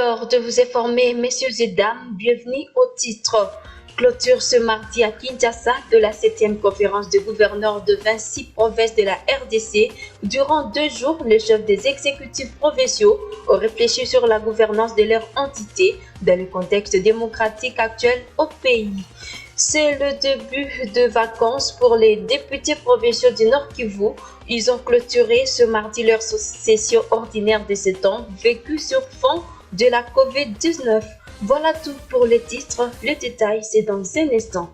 l'heure de vous informer, messieurs et dames, bienvenue au titre. Clôture ce mardi à Kinshasa de la 7e conférence de gouverneurs de 26 provinces de la RDC. Durant 2 jours, les chefs des exécutifs provinciaux ont réfléchi sur la gouvernance de leur entité dans le contexte démocratique actuel au pays. C'est le début de vacances pour les députés provinciaux du Nord Kivu. Ils ont clôturé ce mardi leur session ordinaire de ce temps vécue sur fond de la COVID-19. Voilà tout pour les titres. Le détail, c'est dans un instant.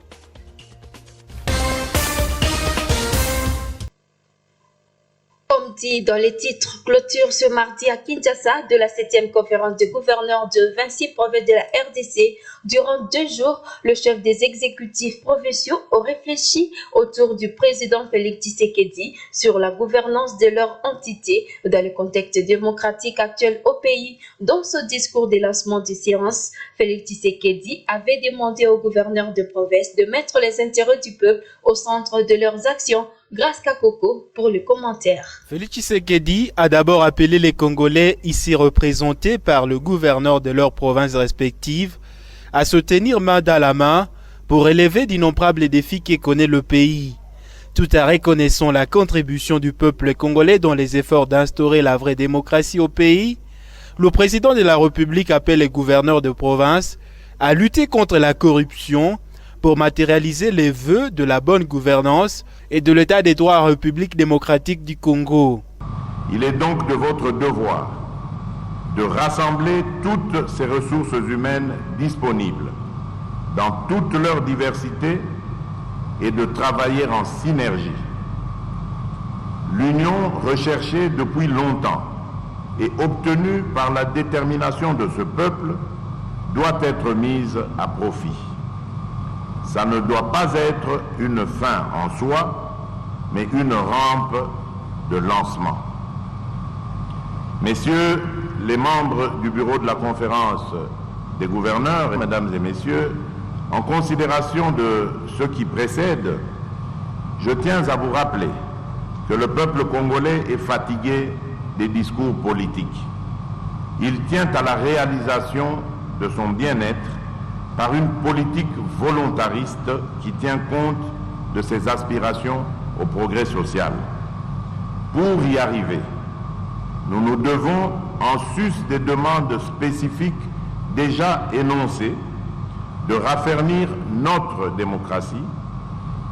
Comme dit dans les titres, clôture ce mardi à Kinshasa de la 7e conférence de gouverneurs de 26 provinces de la RDC. Durant 2 jours, le chef des exécutifs provinciaux a réfléchi autour du président Félix Tshisekedi sur la gouvernance de leur entité dans le contexte démocratique actuel au pays. Dans ce discours de lancement de séance, Félix Tshisekedi avait demandé aux gouverneurs de province de mettre les intérêts du peuple au centre de leurs actions. Grâce Kakoko pour le commentaire. Félix Tshisekedi a d'abord appelé les Congolais ici représentés par le gouverneur de leurs provinces respectives à se tenir main dans la main pour relever d'innombrables défis que connaît le pays, tout en reconnaissant la contribution du peuple congolais dans les efforts d'instaurer la vraie démocratie au pays. Le président de la République appelle les gouverneurs de province à lutter contre la corruption pour matérialiser les vœux de la bonne gouvernance et de l'état des droits en République démocratique du Congo. Il est donc de votre devoir de rassembler toutes ces ressources humaines disponibles dans toute leur diversité et de travailler en synergie. L'union recherchée depuis longtemps et obtenue par la détermination de ce peuple doit être mise à profit. Ça ne doit pas être une fin en soi, mais une rampe de lancement. Messieurs les membres du bureau de la conférence des gouverneurs, et mesdames et messieurs, en considération de ce qui précède, je tiens à vous rappeler que le peuple congolais est fatigué des discours politiques. Il tient à la réalisation de son bien-être par une politique volontariste qui tient compte de ses aspirations au progrès social. Pour y arriver, nous nous devons, en sus des demandes spécifiques déjà énoncées, de raffermir notre démocratie,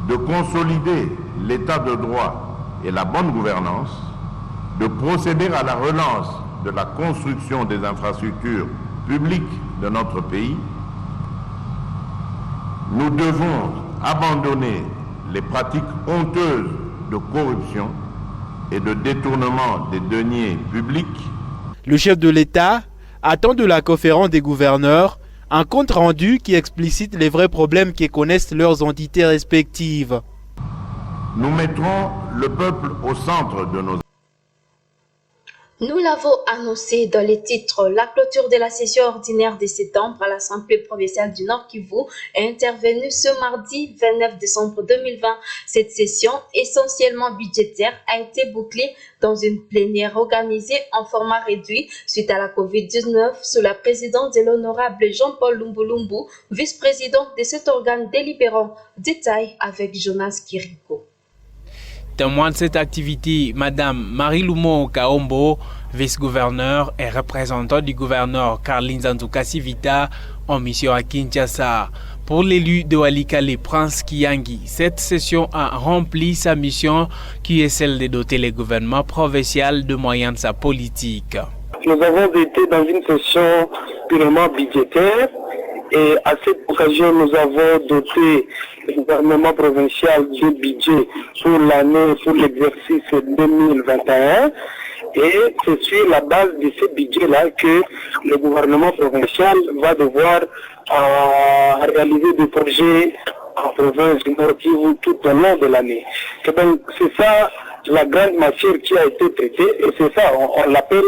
de consolider l'état de droit et la bonne gouvernance, de procéder à la relance de la construction des infrastructures publiques de notre pays. Nous devons abandonner les pratiques honteuses de corruption et de détournement des deniers publics. Le chef de l'État attend de la conférence des gouverneurs un compte rendu qui explicite les vrais problèmes que connaissent leurs entités respectives. Nous mettrons le peuple au centre de nos... Nous l'avons annoncé dans les titres. La clôture de la session ordinaire de septembre à l'Assemblée provinciale du Nord Kivu est intervenue ce mardi 29 décembre 2020. Cette session, essentiellement budgétaire, a été bouclée dans une plénière organisée en format réduit suite à la COVID-19 sous la présidence de l'honorable Jean-Paul Lumbulumbu, vice-président de cet organe délibérant. Détail avec Jonas Kiriko. Témoin de cette activité, Madame Marie-Lumo Kaombo, vice-gouverneur et représentant du gouverneur Carlin Zanzouka-Sivita en mission à Kinshasa. Pour l'élu de Walikale, Prince Kiyangi, cette session a rempli sa mission qui est celle de doter les gouvernements provinciaux de moyens de sa politique. Nous avons été dans une session purement budgétaire et à cette occasion nous avons doté le gouvernement provincial de budget pour l'année, pour l'exercice 2021 et c'est sur la base de ce budget-là que le gouvernement provincial va devoir réaliser des projets en province du Nord Kivu tout au long de l'année. Donc c'est ça la grande matière qui a été traitée et c'est ça, on l'appelle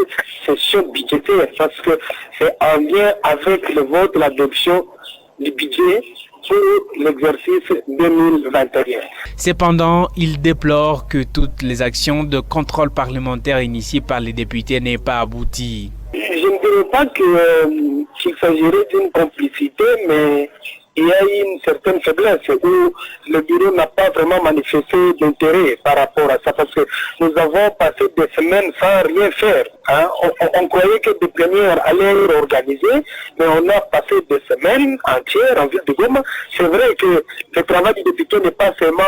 session budgétaire parce que c'est en lien avec le vote, l'adoption du budget pour l'exercice 2021. Cependant, il déplore que toutes les actions de contrôle parlementaire initiées par les députés n'aient pas abouti. Je ne dirais pas que qu'il s'agirait d'une complicité, mais il y a une certaine faiblesse où le bureau n'a pas vraiment manifesté d'intérêt par rapport à ça, parce que nous avons passé des semaines sans rien faire. Hein. On croyait que des plénières allaient être organisées, mais on a passé des semaines entières en ville de Goma. C'est vrai que le travail du député n'est pas seulement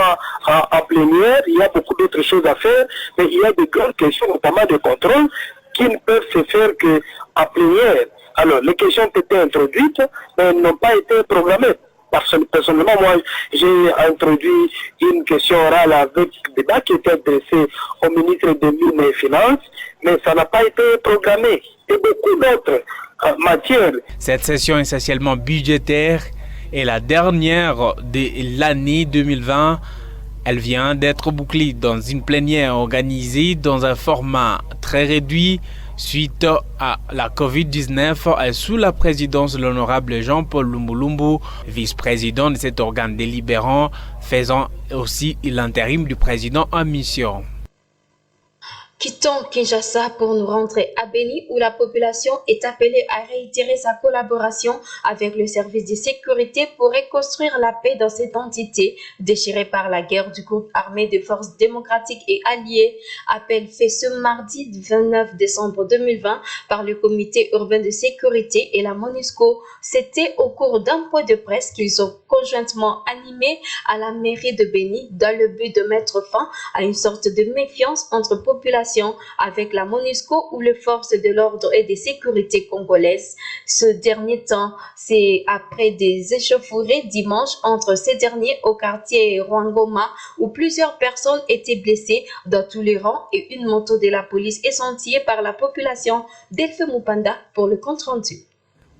en plénière, il y a beaucoup d'autres choses à faire, mais il y a de grandes questions, notamment de contrôle, qui ne peuvent se faire qu'en plénière. Alors, les questions ont été introduites, mais n'ont pas été programmées. Personnellement, moi, j'ai introduit une question orale avec débat qui était adressée au ministre des Mines et Finances, mais ça n'a pas été programmé. Et beaucoup d'autres matières. Cette session essentiellement budgétaire est la dernière de l'année 2020. Elle vient d'être bouclée dans une plénière organisée dans un format très réduit suite à la COVID-19 sous la présidence de l'honorable Jean-Paul Lumbulumbu, vice-président de cet organe délibérant, faisant aussi l'intérim du président en mission. Quittons Kinshasa pour nous rentrer à Beni où la population est appelée à réitérer sa collaboration avec le service de sécurité pour reconstruire la paix dans cette entité déchirée par la guerre du groupe armé des forces démocratiques et alliées. Appel fait ce mardi 29 décembre 2020 par le comité urbain de sécurité et la MONUSCO. C'était au cours d'un point de presse qu'ils ont conjointement animé à la mairie de Beni dans le but de mettre fin à une sorte de méfiance entre populations avec la MONUSCO ou les forces de l'ordre et de sécurité congolaises. Ce dernier temps, c'est après des échauffourées dimanche entre ces derniers au quartier Rwangoma où plusieurs personnes étaient blessées dans tous les rangs et une moto de la police échantillée par la population. Delphi Mupanda pour le compte rendu.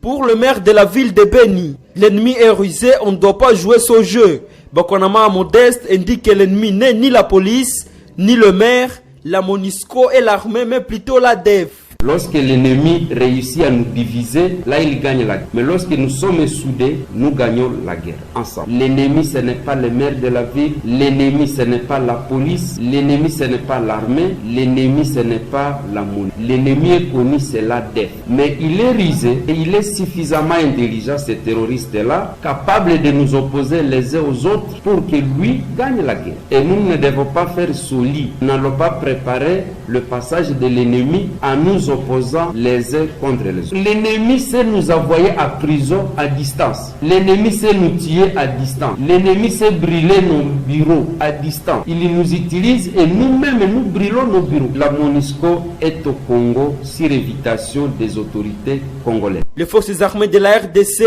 Pour le maire de la ville de Beni, l'ennemi est rusé, on ne doit pas jouer ce jeu. Bakonama Modeste indique que l'ennemi n'est ni la police, ni le maire, la MONUSCO et l'armée, mais plutôt la DEF. Lorsque l'ennemi réussit à nous diviser, là il gagne la guerre. Mais lorsque nous sommes soudés, nous gagnons la guerre ensemble. L'ennemi ce n'est pas le maire de la ville, l'ennemi ce n'est pas la police, l'ennemi ce n'est pas l'armée, l'ennemi ce n'est pas la MONUSCO. L'ennemi est connu, c'est la DEF. Mais il est rusé et il est suffisamment intelligent, ce terroriste-là, capable de nous opposer les uns aux autres pour que lui gagne la guerre. Et nous ne devons pas faire soli. Nous n'allons pas préparer le passage de l'ennemi à nous opposant les uns contre les autres. L'ennemi sait nous envoyer à prison à distance. L'ennemi sait nous tuer à distance. L'ennemi sait brûler nos bureaux à distance. Il nous utilise et nous-mêmes nous brûlons nos bureaux. La MONUSCO est au Congo sur invitation des autorités congolaises. Les forces armées de la RDC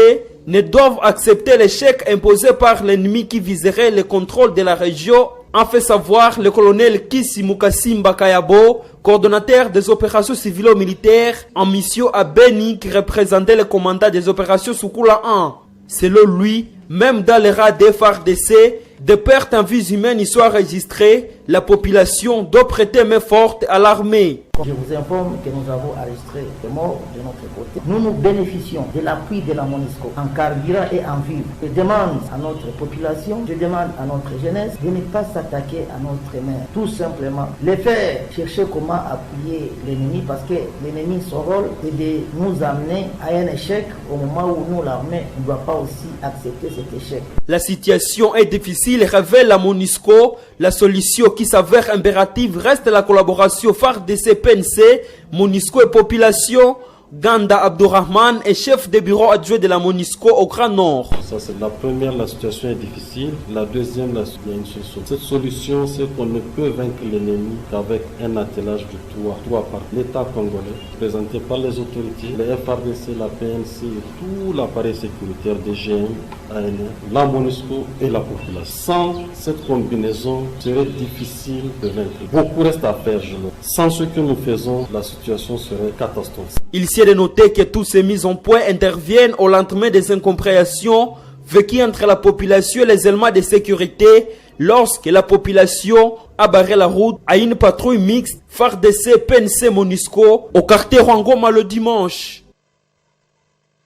ne doivent accepter l'échec imposé par l'ennemi qui viserait le contrôle de la région, a fait savoir le colonel Kisi Mukasimba Kayabo, coordonnateur des opérations civilo-militaires en mission à Beni, qui représentait le commandant des opérations Soukula 1. Selon lui, même dans les rats des FARDC, des pertes en vies humaines y soient enregistrées, la population doit prêter main forte à l'armée. Je vous informe que nous avons enregistré des morts de notre côté. Nous bénéficions de l'appui de la MONUSCO en carburant et en vivres. Je demande à notre population, je demande à notre jeunesse de ne pas s'attaquer à notre mère. Tout simplement, les faire chercher comment appuyer l'ennemi parce que l'ennemi, son rôle est de nous amener à un échec au moment où nous, l'armée, ne doit pas aussi accepter cet échec. La situation est difficile, révèle la MONUSCO. La solution qui s'avère impérative reste la collaboration FARDC-PNC, MONUSCO et population. Ganda Abdourahman est chef de bureau adjoint de la MONUSCO au Grand Nord. Ça, c'est la première, la situation est difficile. La deuxième, il y a une solution. Cette solution, c'est qu'on ne peut vaincre l'ennemi qu'avec un attelage de trois par l'État congolais, présenté par les autorités, les FARDC, la PNC, tout l'appareil sécuritaire des GM, ANR, la MONUSCO et la population. Sans cette combinaison, il serait difficile de vaincre. Beaucoup reste à faire, je le dis. Sans ce que nous faisons, la situation serait catastrophique. Il s'y est de noter que toutes ces mises en point interviennent au lendemain des incompréhensions vécues entre la population et les éléments de sécurité lorsque la population a barré la route à une patrouille mixte FARDC PNC MONUSCO au quartier Rwangoma le dimanche.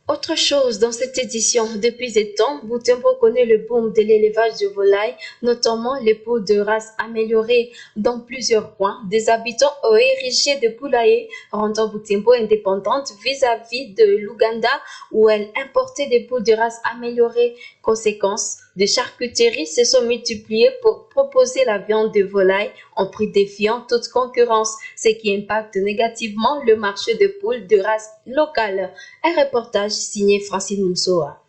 Autre chose dans cette édition, depuis des temps, Butembo connaît le boom de l'élevage de volailles, notamment les poules de race améliorées. Dans plusieurs points, des habitants ont érigé des poulaillers, rendant Butembo indépendante vis-à-vis de l'Ouganda où elle importait des poules de race améliorées. Conséquence, des charcuteries se sont multipliées pour proposer la viande de volaille en prix défiant toute concurrence, ce qui impacte négativement le marché de poules de race locale. Un reportage signé Francine Moussoa.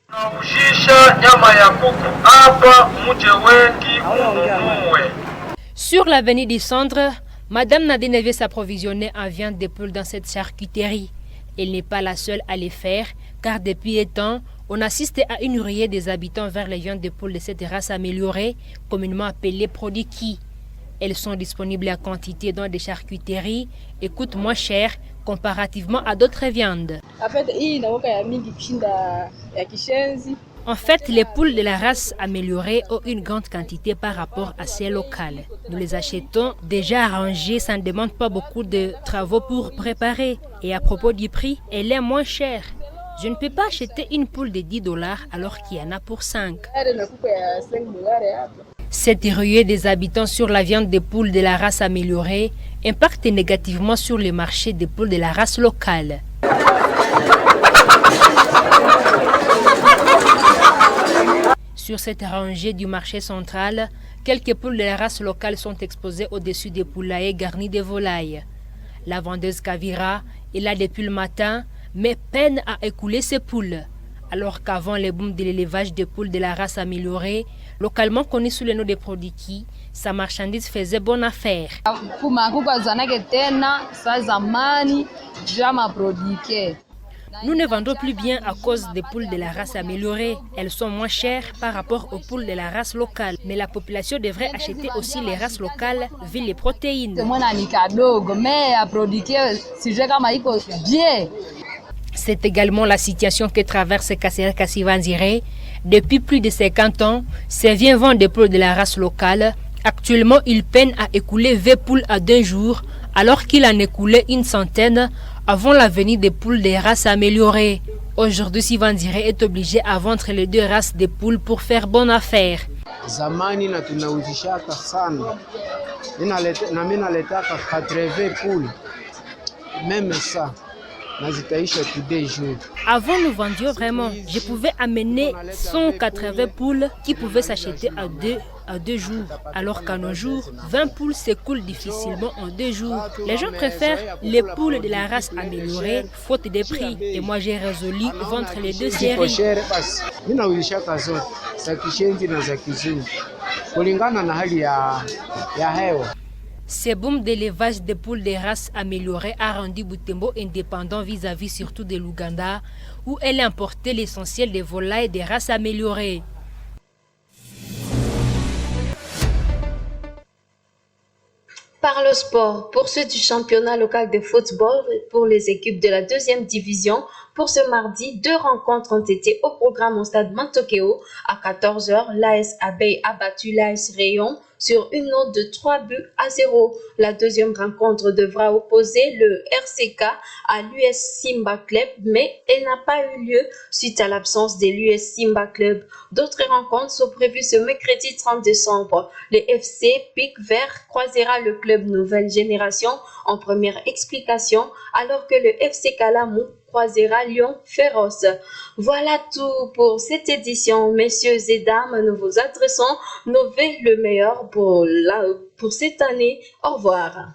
Sur l'avenue du Centre, Madame Nadine veut s'approvisionner en viande de poule dans cette charcuterie. Elle n'est pas la seule à le faire, car depuis un temps, on assiste à une ruée des habitants vers les viandes de poule de cette race améliorée, communément appelée Prodiki. Elles sont disponibles à quantité dans des charcuteries et coûtent moins cher comparativement à d'autres viandes. En fait, les poules de la race améliorée ont une grande quantité par rapport à celles locales. Nous les achetons déjà arrangées, ça ne demande pas beaucoup de travaux pour préparer. Et à propos du prix, elle est moins chère. Je ne peux pas acheter une poule de $10 alors qu'il y en a pour 5. Cette ruée des habitants sur la viande des poules de la race améliorée impacte négativement sur le marché des poules de la race locale. Sur cette rangée du marché central, quelques poules de la race locale sont exposées au-dessus des poulaillers garnis de volailles. La vendeuse Kavira est là depuis le matin, mais peine à écouler ses poules. Alors qu'avant le boom de l'élevage de poules de la race améliorée, localement connu sous le nom de Prodiki, sa marchandise faisait bonne affaire. Nous ne vendons plus bien à cause des poules de la race améliorée. Elles sont moins chères par rapport aux poules de la race locale. Mais la population devrait acheter aussi les races locales vu les protéines. C'est également la situation que traverse Kassera Kassivanzire. Depuis plus de 50 ans, ces vieux vendent des poules de la race locale. Actuellement, il peine à écouler 20 poules à 2 jours, alors qu'il en écoulait une centaine avant la venue des poules des races améliorées. Aujourd'hui, Sivanzire est obligé à vendre les 2 races de poules pour faire bonne affaire. Zamani na tunauzishaka sana. Mimi naletaka 80 poules. Même ça. Avant, nous vendions vraiment. Je pouvais amener 180 poules qui pouvaient s'acheter à 2 jours. Alors qu'à nos jours, 20 poules s'écoulent difficilement en 2 jours. Les gens préfèrent les poules de la race améliorée, faute des prix. Et moi, j'ai résolu vendre les 2 séries. Ce boom d'élevage de poules de race améliorée a rendu Butembo indépendant vis-à-vis surtout de l'Ouganda, où elle importait l'essentiel des volailles de race améliorée. Par le sport, poursuite du championnat local de football pour les équipes de la 2e division. Pour ce mardi, 2 rencontres ont été au programme au stade Mantokeo. À 14h, l'AS Abeille a battu l'AS Rayon sur une note de 3-0. La deuxième rencontre devra opposer le RCK à l'US Simba Club, mais elle n'a pas eu lieu suite à l'absence de l'US Simba Club. D'autres rencontres sont prévues ce mercredi 30 décembre. Le FC Pic Vert croisera le club Nouvelle Génération en première explication, alors que le FC Kalamou croisera Lyon Féroce. Voilà tout pour cette édition. Messieurs et dames, nous vous adressons nos vœux le meilleur pour cette année. Au revoir.